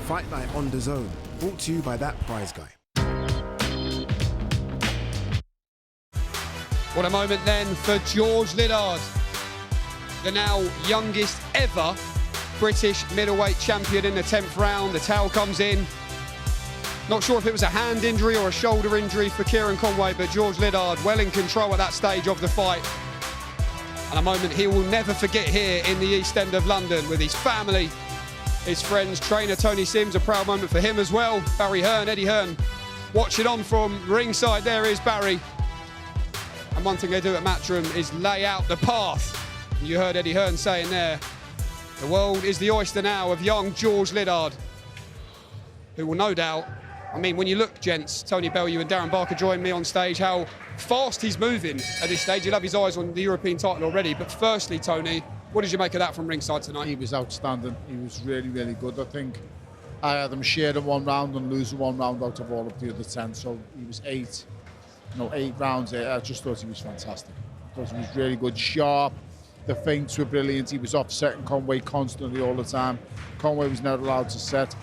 Fight Night on DAZN, brought to you by that prize guy. What a moment then for George Liddard, the now youngest ever British middleweight champion in the 10th round. The towel comes in. Not sure if it was a hand injury or a shoulder injury for Kieron Conway, but George Liddard well in control at that stage of the fight. And a moment he will never forget here in the East End of London with his family, his friends, trainer Tony Sims, a proud moment for him as well. Barry Hearn, Eddie Hearn, watching on from ringside. There is Barry. And one thing they do at Matchroom is lay out the path. You heard Eddie Hearn saying there, the world is the oyster now of young George Liddard, who will no doubt, I mean, when you look, gents, Tony Bellew and Darren Barker join me on stage, how fast he's moving at this stage. He'll have his eyes on the European title already. But firstly, Tony, what did you make of that from ringside tonight? He was outstanding. He was really, really good. I think I had him sharing one round and losing one round out of all of the other 10. So he was eight rounds. I just thought he was fantastic. I thought he was really good, sharp. The feints were brilliant. He was offsetting Conway constantly all the time. Conway was never allowed to set.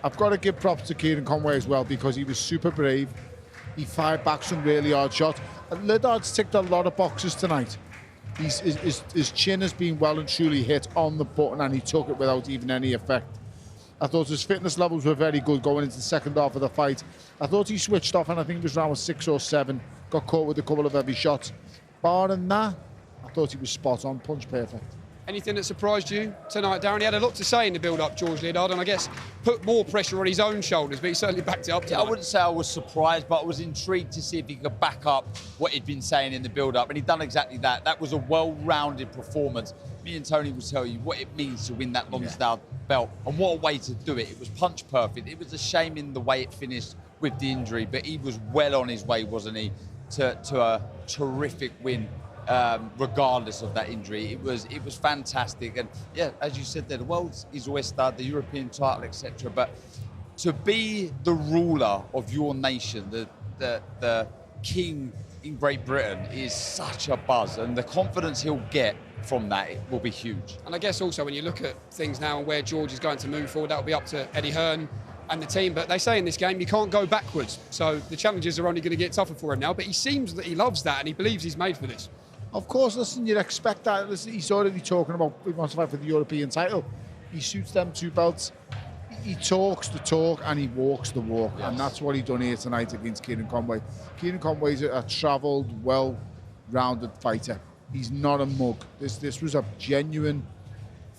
I've got to give props to Kieron Conway as well because he was super brave. He fired back some really hard shots. Liddard's ticked a lot of boxes tonight. His chin has been well and truly hit on the button and he took it without even any effect. I thought his fitness levels were very good going into the second half of the fight. I thought he switched off and I think it was round 6 or 7. Got caught with a couple of heavy shots. Barring that, I thought he was spot on, punch perfect. Anything that surprised you tonight, Darren? He had a lot to say in the build-up, George Liddard, and I guess put more pressure on his own shoulders, but he certainly backed it up tonight. I wouldn't say I was surprised, but I was intrigued to see if he could back up what he'd been saying in the build-up, and he'd done exactly that. That was a well-rounded performance. Me and Tony will tell you what it means to win that Lonsdale belt, and what a way to do it. It was punch perfect. It was a shame in the way it finished with the injury, but he was well on his way, wasn't he, to a terrific win. Regardless of that injury, it was fantastic, and yeah, as you said there, the world's his oyster, the European title, etc. But to be the ruler of your nation, the king in Great Britain, is such a buzz, and the confidence he'll get from that will be huge. And I guess also when you look at things now and where George is going to move forward, that'll be up to Eddie Hearn and the team, but they say in this game you can't go backwards, so the challenges are only going to get tougher for him now, but he seems that he loves that and he believes he's made for this. Of course, listen, you'd expect that. Listen, he's already talking about he wants to fight for the European title. He suits them 2 belts. He talks the talk and he walks the walk. Yes. And that's what he done here tonight against Kieron Conway. Kieron Conway's a travelled, well-rounded fighter. He's not a mug. This was a genuine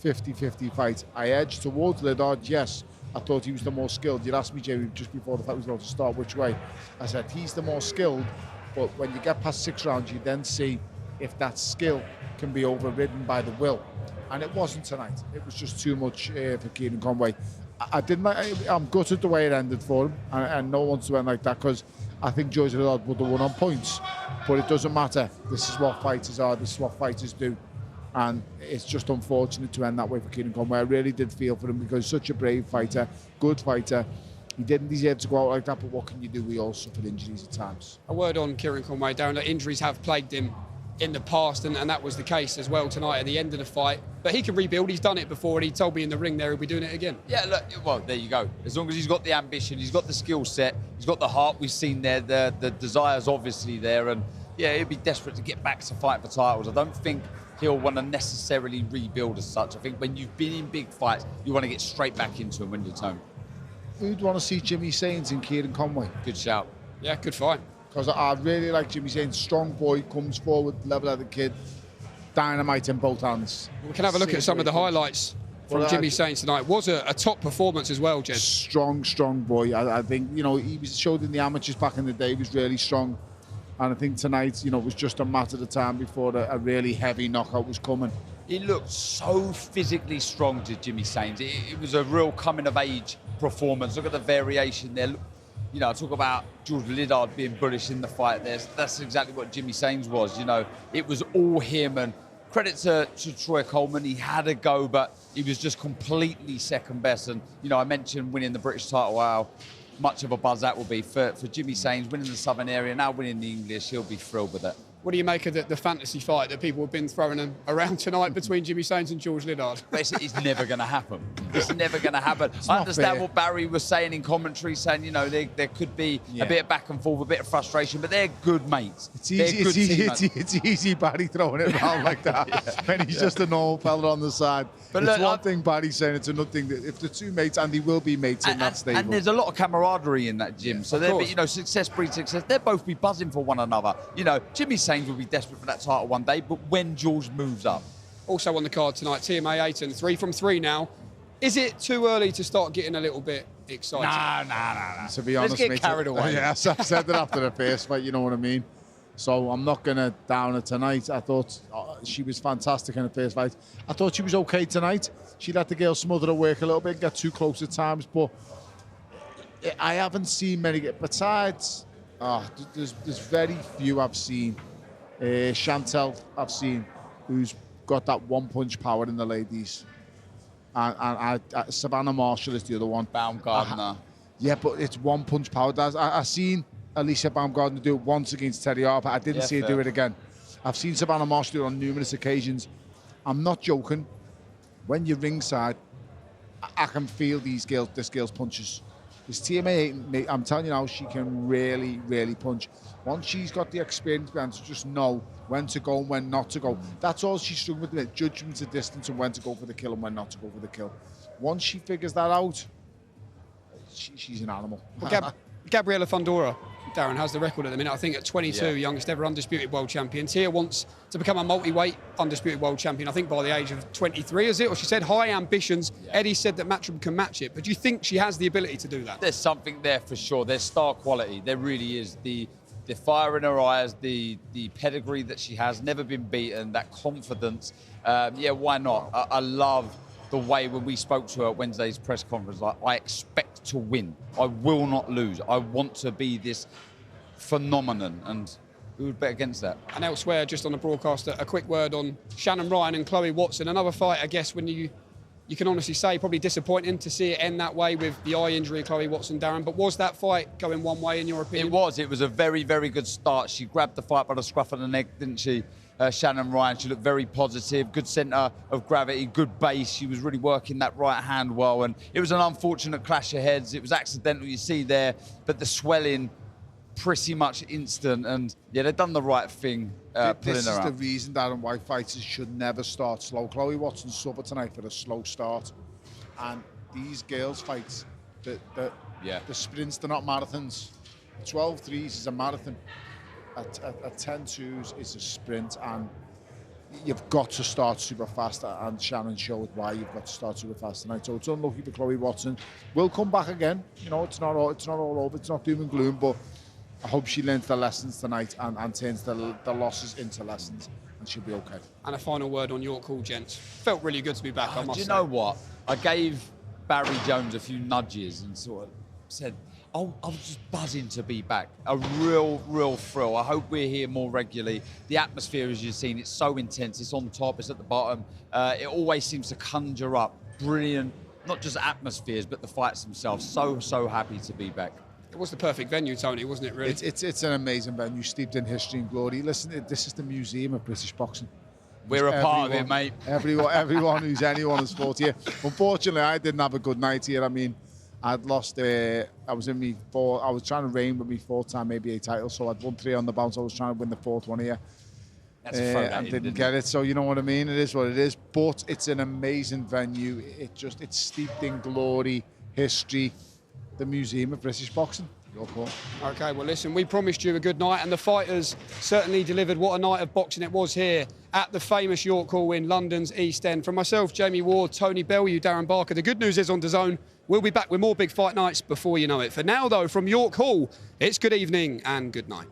50-50 fight. I edged towards Liddard, yes. I thought he was the more skilled. You'd asked me, Jamie, just before the fight was about to start, which way. I said, he's the more skilled. But when you get past 6 rounds, you then see if that skill can be overridden by the will. And it wasn't tonight. It was just too much for Kieron Conway. I'm gutted the way it ended for him, and no one's to end like that, because I think George Liddard would have won on points. But it doesn't matter. This is what fighters are. This is what fighters do. And it's just unfortunate to end that way for Kieron Conway. I really did feel for him because he's such a brave fighter, good fighter. He didn't deserve to go out like that, but what can you do? We all suffered injuries at times. A word on Kieron Conway, Darren, that injuries have plagued him in the past, and that was the case as well tonight at the end of the fight. But he can rebuild. He's done it before, and he told me in the ring there he'll be doing it again. Yeah, look, well, there you go. As long as he's got the ambition, he's got the skill set, he's got the heart we've seen there, the desire's obviously there, and yeah, he'll be desperate to get back to fight for titles. I don't think he'll want to necessarily rebuild as such. I think when you've been in big fights, you want to get straight back into them when you're home. Who'd want to see Jimmy Sains and Kieron Conway? Good shout. Yeah, good fight. Because I really like Jimmy Sains. Strong boy, comes forward, level-headed kid, dynamite in both hands. We can have a look at some of the highlights from Jimmy Sains tonight. Was a top performance as well, Jen. Strong boy. I think, you know, he was showed in the amateurs back in the day, he was really strong. And I think tonight, you know, it was just a matter of time before a really heavy knockout was coming. He looked so physically strong to Jimmy Sains. It was a real coming-of-age performance. Look at the variation there. You know, talk about George Liddard being bullish in the fight there. That's exactly what Jimmy Sains was. You know, it was all him. And credit to Troy Coleman. He had a go, but he was just completely second best. And, you know, I mentioned winning the British title. Wow, much of a buzz that will be. For Jimmy Sains, winning the Southern area, now winning the English, he'll be thrilled with it. What do you make of the fantasy fight that people have been throwing around tonight between Jimmy Sains and George Liddard? It's never going to happen. It's never going to happen. I understand what Barry was saying in commentary, saying, you know, there could be a bit of back and forth, a bit of frustration, but they're good mates. It's easy, Barry throwing it around like that when he's just a normal fella on the side. But it's one thing Barry's saying, it's another thing that if the two mates, and they will be mates in that stable. And there's a lot of camaraderie in that gym. So, you know, success breeds success. They'll both be buzzing for one another. You know, Jimmy Sains will be desperate for that title one day, but when George moves up. Also on the card tonight, TMA Ayton, 3 from 3 now. Is it too early to start getting a little bit excited? Nah. To be honest, let's get carried away. Yes, I've said that after the first fight, you know what I mean? So I'm not going to down her tonight. I thought she was fantastic in the first fight. I thought she was okay tonight. She let the girl smother her work a little bit, get too close at times, but I haven't seen many. Besides, there's very few I've seen. Chantel I've seen, who's got that one-punch power in the ladies. And Savannah Marshall is the other one. Baumgardner. Yeah, but it's one-punch power. I've seen Alicia Baumgardner do it once against Terry Harper. I didn't see her do it again. I've seen Savannah Marshall do it on numerous occasions. I'm not joking. When you're ringside, I can feel this girl's punches. This TMA, I'm telling you now, she can really, really punch. Once she's got the experience behind to just know when to go and when not to go. That's all she's struggling with, judgment of distance and when to go for the kill and when not to go for the kill. Once she figures that out, she's an animal. Well, Gabriela Fundora, Darren, has the record at the minute. I think at 22, youngest ever undisputed world champion. Tia wants to become a multi-weight undisputed world champion, I think by the age of 23, is it? Or she said high ambitions. Eddie said that Matchroom can match it. But do you think she has the ability to do that? There's something there for sure. There's star quality. There really is. The fire in her eyes, the pedigree that she has, never been beaten, that confidence. Yeah, why not? I love the way when we spoke to her at Wednesday's press conference, like, I expect to win. I will not lose. I want to be this phenomenon, and who would bet against that? And elsewhere, just on the broadcast, a quick word on Shannon Ryan and Chloe Watson. Another fight, I guess, when you can honestly say, probably disappointing to see it end that way with the eye injury of Chloe Watson, Darren. But was that fight going one way, in your opinion? It was. It was a very, very good start. She grabbed the fight by the scruff of the neck, didn't she? Shannon Ryan, she looked very positive, good centre of gravity, good base. She was really working that right hand well, and it was an unfortunate clash of heads. It was accidental, you see there, but the swelling pretty much instant, and yeah, they've done the right thing pulling her This is out. the reason, Darren, why fighters should never start slow. Chloe Watson suffered tonight for a slow start, and these girls' fights, the sprints, they're not marathons. 12-3s is a marathon. At 10-2s is a sprint, and you've got to start super fast, and Shannon showed why you've got to start super fast tonight. So it's unlucky for Chloe Watson. We'll come back again. You know, it's not all over. It's not doom and gloom, but I hope she learns the lessons tonight and turns the losses into lessons, and she'll be okay. And a final word on York Hall, gents. Felt really good to be back, I must say. Do you know what? I gave Barry Jones a few nudges and sort of said, I was just buzzing to be back. A real thrill. I hope we're here more regularly. The atmosphere, as you've seen, it's so intense. It's on top, it's at the bottom. It always seems to conjure up brilliant, not just atmospheres, but the fights themselves. So happy to be back. It was the perfect venue, Tony, wasn't it, really? It's an amazing venue, steeped in history and glory. Listen, this is the Museum of British Boxing. We're a part of it, mate. Everyone who's anyone who's fought here. Unfortunately, I didn't have a good night here. I mean, I'd lost. I was trying to reign with my fourth-time ABA title, so I'd won 3 on the bounce. I was trying to win the 4th one here. And didn't get it. So you know what I mean. It is what it is. But it's an amazing venue. It's steeped in glory, history. The Museum of British Boxing. Your call. OK, well, listen, we promised you a good night, and the fighters certainly delivered. What a night of boxing it was here at the famous York Hall in London's East End. From myself, Jamie Ward, Tony Bellew, Darren Barker, the good news is on DAZN, we'll be back with more big fight nights before you know it. For now, though, from York Hall, it's good evening and good night.